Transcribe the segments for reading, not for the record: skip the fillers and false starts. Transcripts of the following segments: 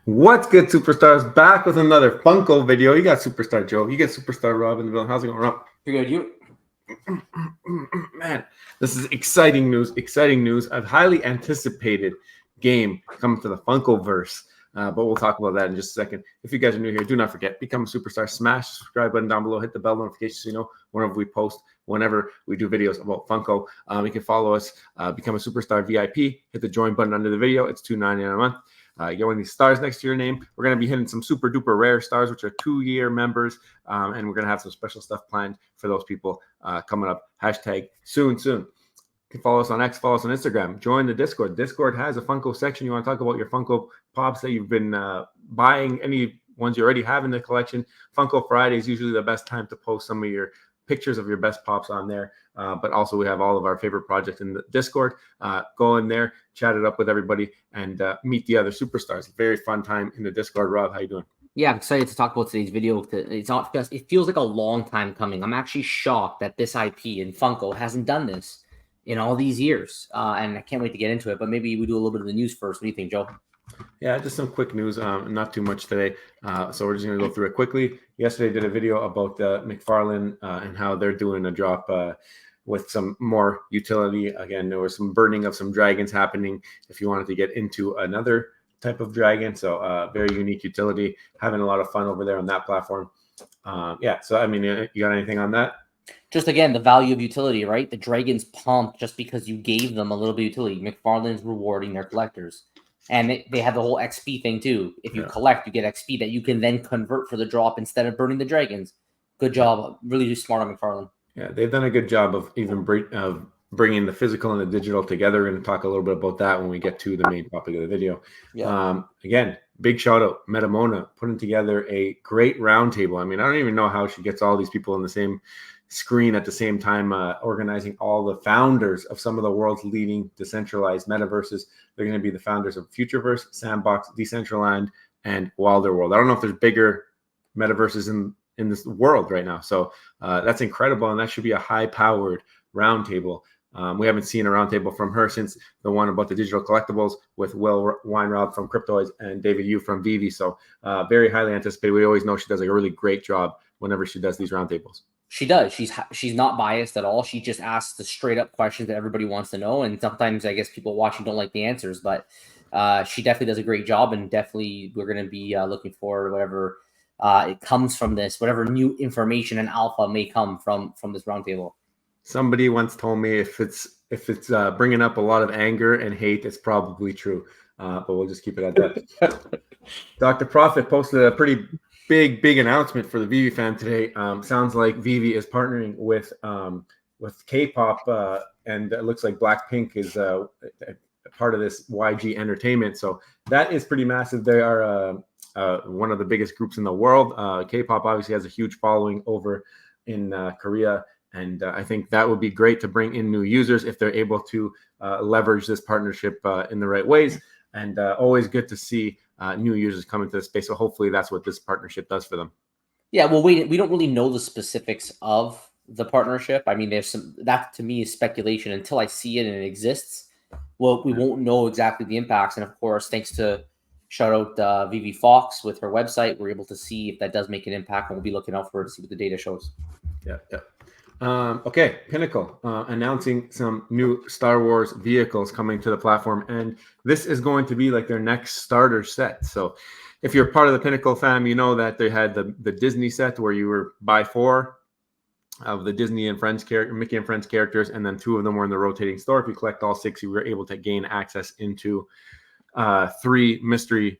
What's good, superstars? Back with another Funko video. You got Superstar Joe. You get Superstar Rob in the building. How's it going, Rob? Pretty good. You? Man, this is exciting news. Exciting news. A highly anticipated game coming to the Funkoverse. But we'll talk about that in just a second. If you guys are new here, do not forget, become a superstar. Smash the subscribe button down below. Hit the bell notification so you know whenever we post, whenever we do videos about Funko. You can follow us, become a superstar VIP. Hit the join button under the video. It's $2.99 a month. You get one of these stars next to your name. We're going to be hitting some super duper rare stars, which are 2-year members. And we're going to have some special stuff planned for those people coming up. Hashtag soon. You can follow us on X, follow us on Instagram, join the Discord. Discord has a Funko section. You want to talk about your Funko Pops that you've been buying, any ones you already have in the collection. Funko Friday is usually the best time to post some of your pictures of your best pops on there. But also we have all of our favorite projects in the Discord. Go in there, chat it up with everybody, and meet the other superstars. Very fun time in the Discord. Rob, how you doing? Yeah, I'm excited to talk about today's video. It's not just, it feels like a long time coming. I'm actually shocked that this IP in Funko hasn't done this in all these years. And I can't wait to get into it, but maybe we do a little bit of the news first. What do you think, Joe? Yeah, just some quick news, not too much today. So we're just going to go through it quickly. Yesterday, I did a video about McFarlane and how they're doing a drop with some more utility. Again, there was some burning of some dragons happening if you wanted to get into another type of dragon. So very unique utility, having a lot of fun over there on that platform. Yeah, so I mean, you got anything on that? Just again, the value of utility, right? The dragons pump just because you gave them a little bit of utility. McFarlane's rewarding their collectors. And they have the whole XP thing too. If you collect, you get XP that you can then convert for the drop instead of burning the dragons. Good job. Really smart on McFarlane. Yeah, they've done a good job of even bringing the physical and the digital together. We're going to talk a little bit about that when we get to the main topic of the video. Yeah. Again, big shout out, Metamona, putting together a great roundtable. I mean, I don't even know how she gets all these people in the same screen at the same time, organizing all the founders of some of the world's leading decentralized metaverses. They're going to be the founders of Futureverse, Sandbox, Decentraland, and Wilder World. I don't know if there's bigger metaverses in this world right now. So that's incredible, and that should be a high-powered roundtable. We haven't seen a roundtable from her since the one about the digital collectibles with Will Weinraub from Cryptoids and David Yu from veve. So very highly anticipated. We always know she does a really great job whenever she does these roundtables. She does. She's not biased at all. She just asks the straight up questions that everybody wants to know. And sometimes I guess people watching don't like the answers, but she definitely does a great job. And definitely we're going to be looking forward to whatever it comes from this, whatever new information and alpha may come from this roundtable. Somebody once told me if it's bringing up a lot of anger and hate, it's probably true. But we'll just keep it at that. Dr. Profit posted a pretty big announcement for the veve fam today. Sounds like veve is partnering with K-pop, and it looks like Blackpink is a part of this YG Entertainment. So that is pretty massive. They are one of the biggest groups in the world. K-pop obviously has a huge following over in Korea, and I think that would be great to bring in new users if they're able to leverage this partnership in the right ways. And always good to see new users come into the space. So hopefully that's what this partnership does for them. Yeah, well, we don't really know the specifics of the partnership. I mean, there's some, that to me is speculation until I see it and it exists. Well, we won't know exactly the impacts. And of course, thanks to shout out Vivi Fox with her website, we're able to see if that does make an impact, and we'll be looking out for it to see what the data shows. Yeah. Okay, Pinnacle announcing some new Star Wars vehicles coming to the platform, and this is going to be like their next starter set. So if you're part of the Pinnacle fam, you know that they had the Disney set where you were buy 4 of the Disney and Friends Mickey and Friends characters, and then 2 of them were in the rotating store. If you collect all 6, you were able to gain access into 3 mystery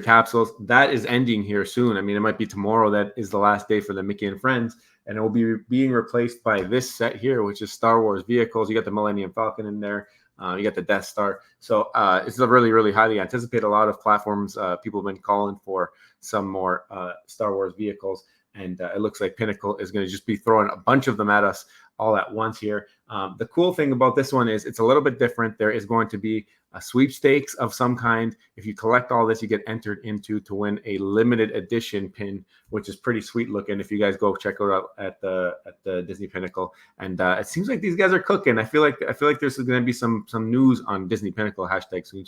capsules. That is ending here soon. I mean, it might be tomorrow that is the last day for the Mickey and Friends, and it will be being replaced by this set here, which is Star Wars vehicles. You got the Millennium Falcon in there. You got the Death Star. So it's a really highly anticipated. A lot of platforms, people have been calling for some more Star Wars vehicles, and it looks like Pinnacle is going to just be throwing a bunch of them at us all at once here. The cool thing about this one is it's a little bit different. There is going to be a sweepstakes of some kind. If you collect all this, you get entered into to win a limited edition pin, which is pretty sweet looking. If you guys go check it out at the Disney Pinnacle, and it seems like these guys are cooking. I feel like there's going to be some news on Disney Pinnacle #soon.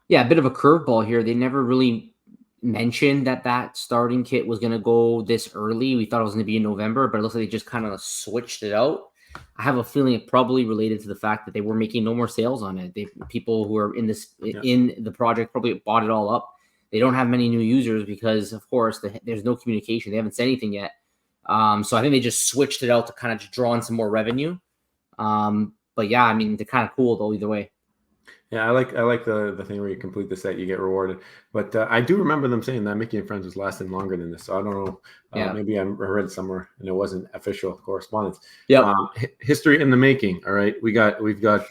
Yeah, a bit of a curveball here. They never really mentioned that starting kit was going to go this early. We thought it was going to be in November, but it looks like they just kind of switched it out. I have a feeling it probably related to the fact that they were making no more sales on it. People who are in the project probably bought it all up. They don't have many new users because, of course, there's no communication. They haven't said anything yet. So I think they just switched it out to kind of just draw in some more revenue. But yeah, I mean, they're kind of cool though either way. Yeah, I like the thing where you complete the set, you get rewarded. But I do remember them saying that Mickey and Friends was lasting longer than this. So I don't know. Yeah. Maybe I read somewhere and it wasn't official correspondence. Yeah. History in the making. All right, we've got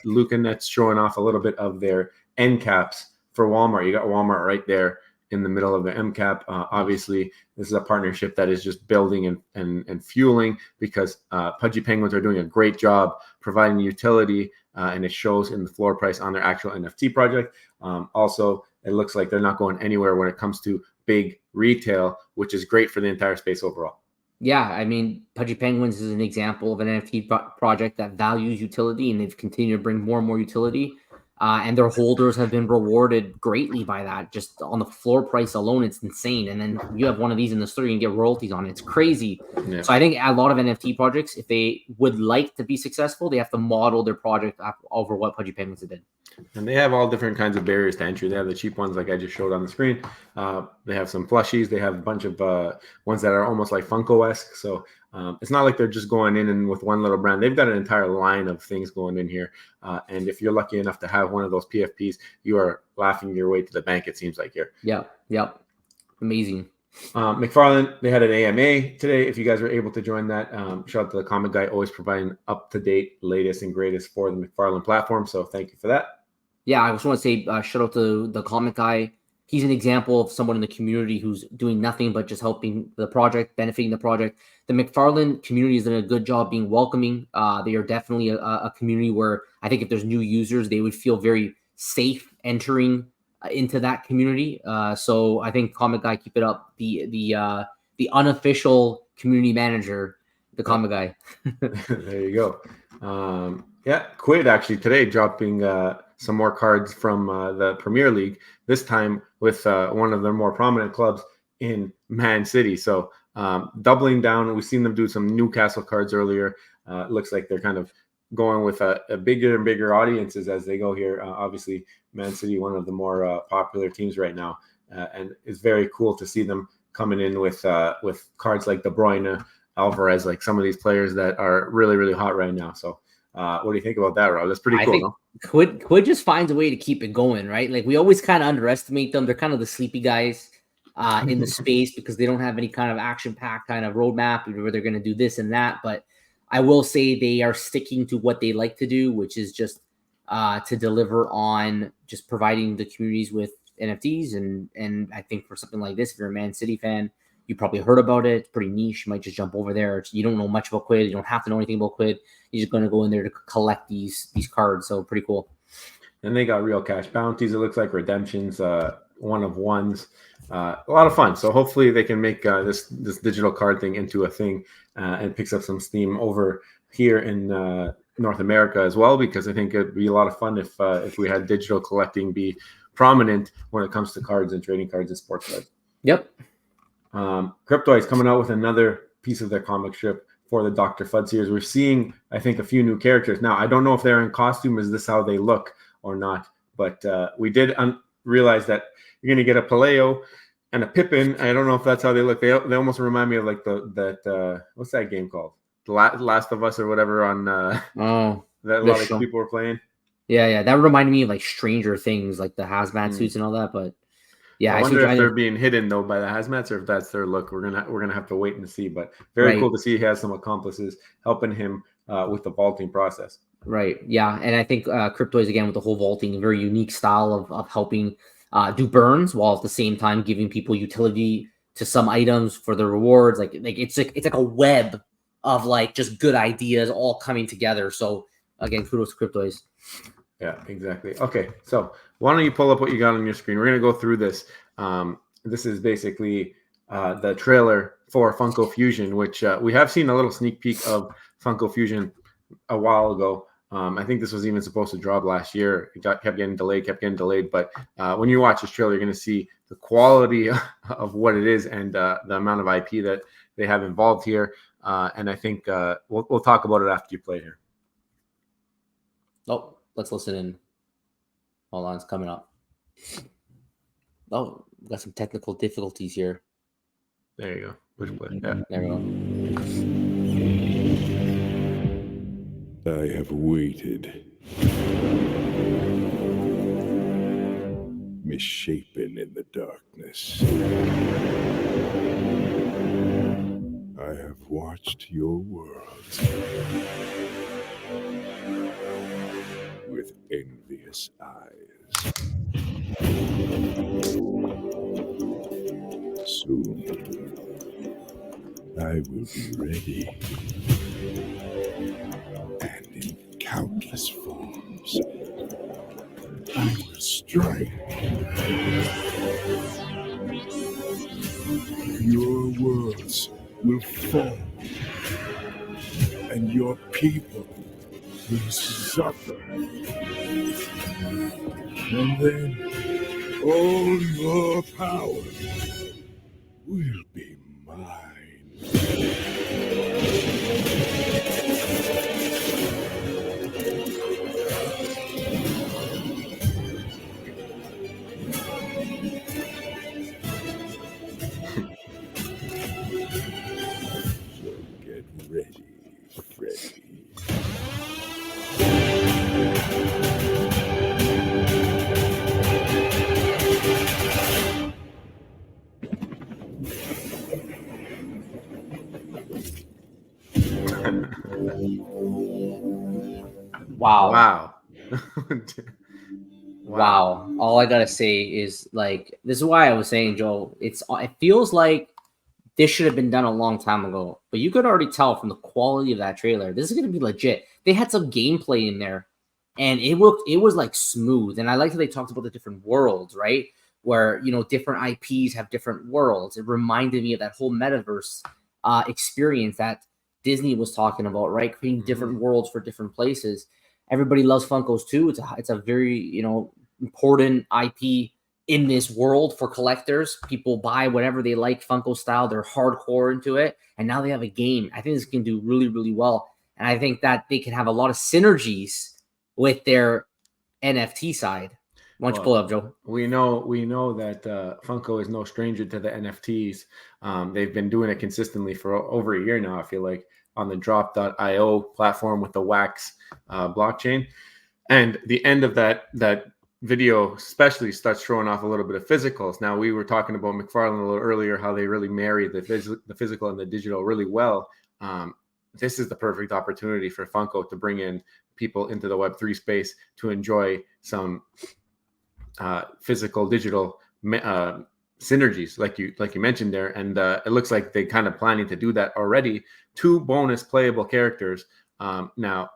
Luca Nets showing off a little bit of their end caps for Walmart. You got Walmart right there in the middle of the M cap. Obviously, this is a partnership that is just building and fueling because Pudgy Penguins are doing a great job providing utility. And it shows in the floor price on their actual NFT project. Also, it looks like they're not going anywhere when it comes to big retail, which is great for the entire space overall. Yeah, I mean, Pudgy Penguins is an example of an NFT project that values utility, and they've continued to bring more and more utility. And their holders have been rewarded greatly by that. Just on the floor price alone, it's insane. And then you have one of these in the store, you can get royalties on it. It's crazy. Yeah. So I think a lot of NFT projects, if they would like to be successful, they have to model their project over what Pudgy Penguins did. And they have all different kinds of barriers to entry. They have the cheap ones like I just showed on the screen. They have some plushies. They have a bunch of ones that are almost like Funko-esque. So it's not like they're just going in and with one little brand. They've got an entire line of things going in here. And if you're lucky enough to have one of those PFPs, you are laughing your way to the bank, it seems like here. Yeah. Amazing. McFarlane, they had an AMA today. If you guys were able to join that, shout out to the Comic Guy, always providing up-to-date, latest and greatest for the McFarlane platform. So thank you for that. Yeah, I just want to say shout out to the Comic Guy. He's an example of someone in the community who's doing nothing but just helping the project, benefiting the project. The McFarlane community has done a good job being welcoming. They are definitely a community where I think if there's new users, they would feel very safe entering into that community. So I think Comic Guy, keep it up. The unofficial community manager, the Comic Guy. There you go. Yeah, Quid actually today dropping some more cards from the Premier League, this time with one of their more prominent clubs in Man City. So doubling down, we've seen them do some Newcastle cards earlier. It looks like they're kind of going with a bigger and bigger audiences as they go here. Obviously, Man City, one of the more popular teams right now. And it's very cool to see them coming in with cards like De Bruyne, Alvarez, like some of these players that are really, really hot right now. So what do you think about that, Rob? That's pretty cool, no? Quid just finds a way to keep it going, right? Like we always kind of underestimate them. They're kind of the sleepy guys in the space because they don't have any kind of action-packed kind of roadmap where they're going to do this and that. But I will say they are sticking to what they like to do, which is just to deliver on just providing the communities with NFTs. And I think for something like this, if you're a Man City fan, you probably heard about it. It's pretty niche. You might just jump over there. You don't know much about Quid. You don't have to know anything about Quid. You're just going to go in there to collect these cards. So pretty cool. And they got real cash bounties. It looks like redemptions, one of ones. A lot of fun. So hopefully they can make this digital card thing into a thing and picks up some steam over here in North America as well, because I think it'd be a lot of fun if we had digital collecting be prominent when it comes to cards and trading cards and sports cards. Yep. Crypto is coming out with another piece of their comic strip for the Dr. Fudd series. We're seeing, I think, a few new characters. Now, I don't know if they're in costume. Is this how they look or not? But we did realize that you're going to get a Paleo and a Pippin. I don't know if that's how they look. They almost remind me of like what's that game called? The Last of Us or whatever on that a lot of people were playing. Yeah. That reminded me of like Stranger Things, like the hazmat suits and all that. But yeah, I wonder if they're being hidden though by the hazmats or if that's their look. We're gonna have to wait and see. But very cool to see he has some accomplices helping him with the vaulting process. Right. Yeah, and I think Cryptoys again with the whole vaulting, a very unique style of helping do burns while at the same time giving people utility to some items for the rewards. Like it's like a web of like just good ideas all coming together. So again, kudos to Cryptoys. Yeah, exactly. Okay, so why don't you pull up what you got on your screen? We're going to go through this. This is basically the trailer for Funko Fusion, which we have seen a little sneak peek of Funko Fusion a while ago. I think this was even supposed to drop last year. It kept getting delayed. But when you watch this trailer, you're going to see the quality of what it is and the amount of IP that they have involved here. And I think we'll talk about it after you play here. Oh, let's listen in. Hold on, it's coming up. Oh, we got some technical difficulties here. There you go. Push play. Yeah. There we go. I have waited, misshapen in the darkness. I have watched your world with envious eyes. Soon, I will be ready, and in countless forms, I will strike. Your worlds will fall, and your people will suffer. And then all your power will be mine. So get ready, Freddy. Wow. Wow. Wow. All I gotta say is like this is why I was saying, Joe, it feels like this should have been done a long time ago. But you could already tell from the quality of that trailer, this is gonna be legit. They had some gameplay in there, and it was like smooth. And I like how they talked about the different worlds, right? Where different IPs have different worlds. It reminded me of that whole metaverse experience that Disney was talking about, right? Creating different worlds for different places. Everybody loves Funkos too. It's a very important IP in this world for collectors. People buy whatever they like Funko style. They're hardcore into it, and now they have a game. I think this can do really, really well, and I think that they can have a lot of synergies with their NFT side. Why don't you pull it up, Joe? We know that Funko is no stranger to the NFTs. They've been doing it consistently for over a year now, I feel like, on the drop.io platform with the Wax blockchain. And the end of that video especially starts showing off a little bit of physicals. Now, we were talking about McFarlane a little earlier, how they really marry the physical and the digital really well. This is the perfect opportunity for Funko to bring in people into the Web3 space to enjoy some physical digital synergies like you mentioned there, and it looks like they kind of planning to do that already. 2 bonus playable characters. Now,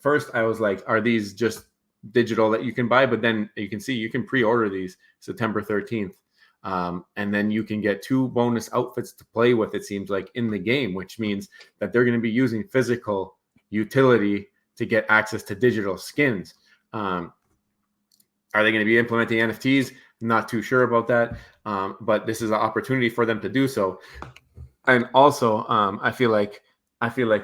first I was like, are these just digital that you can buy? But then you can see you can pre-order these September 13th, and then you can get 2 bonus outfits to play with, it seems like, in the game, which means that they're going to be using physical utility to get access to digital skins. Are they going to be implementing NFTs? Not too sure about that, but this is an opportunity for them to do so. And also, I feel like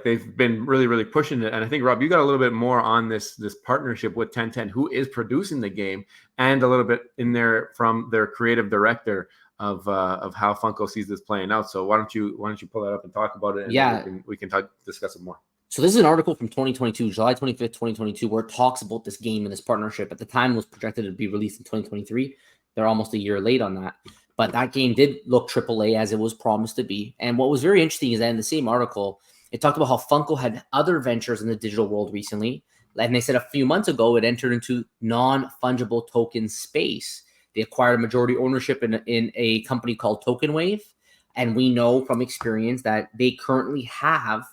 they've been really, really pushing it. And I think, Rob, you got a little bit more on this partnership with 1010, who is producing the game, and a little bit in there from their creative director of how Funko sees this playing out. So why don't you pull that up and talk about it? And then we can discuss it more. So this is an article from 2022, July 25th, 2022, where it talks about this game and this partnership. At the time, it was projected to be released in 2023. They're almost a year late on that. But that game did look AAA as it was promised to be. And what was very interesting is that in the same article, it talked about how Funko had other ventures in the digital world recently. And they said a few months ago, it entered into non-fungible token space. They acquired majority ownership in a company called Token Wave. And we know from experience that they currently have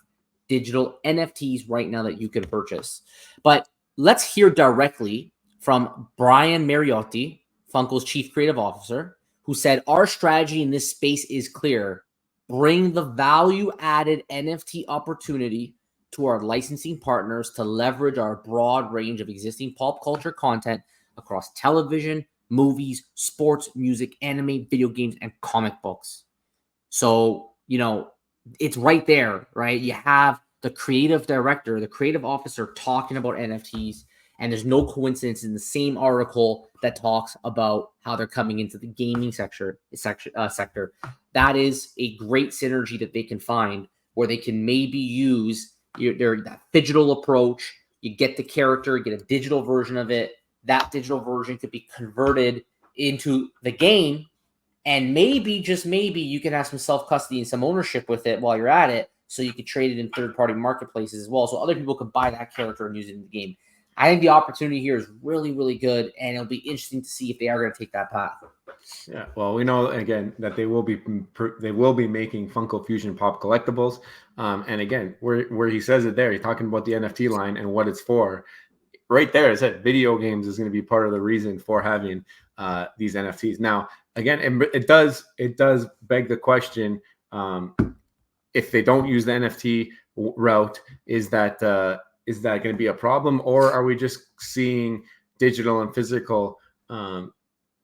digital NFTs right now that you can purchase. But let's hear directly from Brian Mariotti, Funko's chief creative officer, who said, our strategy in this space is clear. Bring the value-added NFT opportunity to our licensing partners to leverage our broad range of existing pop culture content across television, movies, sports, music, anime, video games, and comic books. So, it's right there, right? You have the creative director, the creative officer talking about NFTs, and there's no coincidence in the same article that talks about how they're coming into the gaming sector. That is a great synergy that they can find where they can maybe use that digital approach. You get the character, you get a digital version of it. That digital version could be converted into the game, and maybe, just maybe, you can have some self-custody and some ownership with it while you're at it, so you could trade it in third-party marketplaces as well, so other people could buy that character and use it in the game. I think the opportunity here is really, really good, and it'll be interesting to see if they are going to take that path. Yeah, well, we know again that they will be making Funko Fusion Pop collectibles, and again, where he says it there, he's talking about the NFT line and what it's for. Right there, it said video games is going to be part of the reason for having these NFTs. Now, again, it does beg the question: if they don't use the NFT route, is that going to be a problem, or are we just seeing digital and physical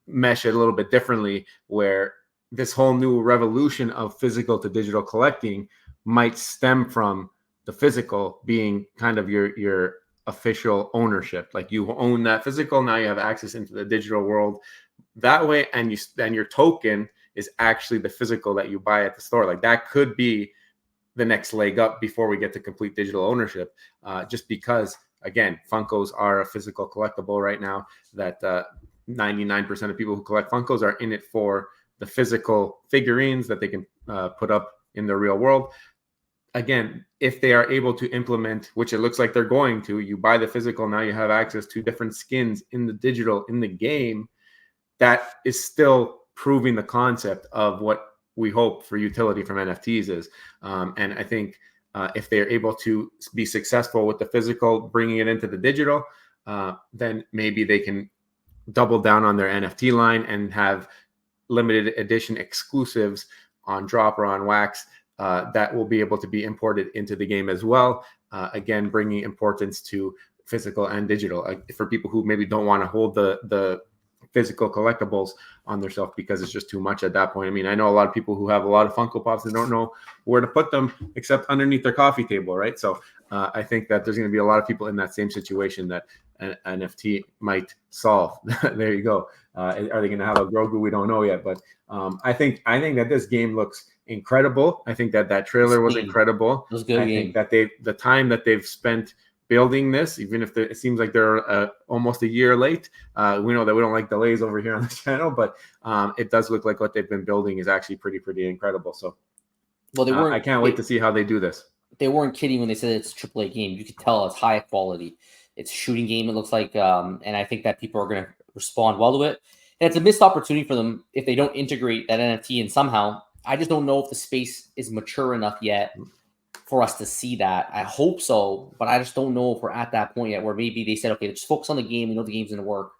mesh it a little bit differently, where this whole new revolution of physical to digital collecting might stem from the physical being kind of your official ownership? Like, you own that physical, now you have access into the digital world that way, and your token is actually the physical that you buy at the store. Like, that could be the next leg up before we get to complete digital ownership, just because, again, Funkos are a physical collectible right now, that 99% of people who collect Funkos are in it for the physical figurines that they can put up in the real world. Again, if they are able to implement, which it looks like they're going to, you buy the physical, now you have access to different skins in the digital, in the game, that is still proving the concept of what we hope for utility from NFTs is. And I think if they're able to be successful with the physical, bringing it into the digital, then maybe they can double down on their NFT line and have limited edition exclusives on drop or on wax that will be able to be imported into the game as well. Again, bringing importance to physical and digital for people who maybe don't want to hold the physical collectibles on their shelf because it's just too much at that point. I mean, I know a lot of people who have a lot of Funko Pops and don't know where to put them except underneath their coffee table, right? So I think that there's going to be a lot of people in that same situation that an NFT might solve. There you go. Are they going to have a Grogu? We don't know yet, but I think that this game looks incredible. I think that trailer was incredible. It was good. I think that the time that they've spent building this, even if it seems like they're almost a year late, we know that we don't like delays over here on the channel, but it does look like what they've been building is actually pretty incredible. So, well, they weren't. I can't wait to see how they do this. They weren't kidding when they said it's a AAA game. You could tell it's high quality. It's a shooting game, it looks like, and I think that people are going to respond well to it. And it's a missed opportunity for them if they don't integrate that NFT in somehow. I just don't know if the space is mature enough yet for us to see that. I hope so, but I just don't know if we're at that point yet where maybe they said, okay, let's focus on the game. We know the game's going to work,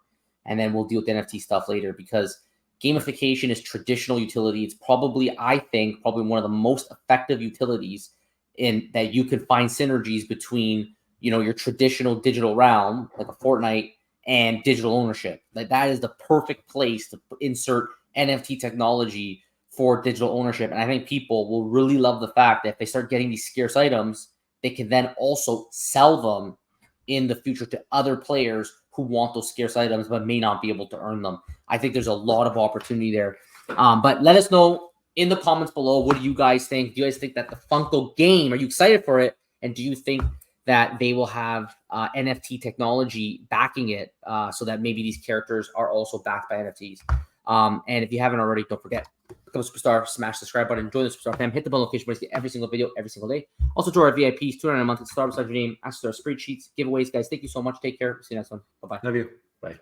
and then we'll deal with the NFT stuff later, because gamification is traditional utility. It's probably, I think, one of the most effective utilities in that you can find synergies between, your traditional digital realm, like a Fortnite, and digital ownership. Like, that is the perfect place to insert NFT technology for digital ownership. And I think people will really love the fact that if they start getting these scarce items, they can then also sell them in the future to other players who want those scarce items but may not be able to earn them. I think there's a lot of opportunity there. But let us know in the comments below, what do you guys think? Do you guys think that the Funko game, are you excited for it? And do you think that they will have NFT technology backing it so that maybe these characters are also backed by NFTs? And if you haven't already, don't forget, become a superstar, smash the subscribe button, join the superstar fam, hit the bell notification button to get every single video every single day. Also, join our VIPs, $200 a month, star beside your name, access to our spreadsheets, giveaways. Guys, thank you so much. Take care. See you next one. Bye-bye. Love you. Bye.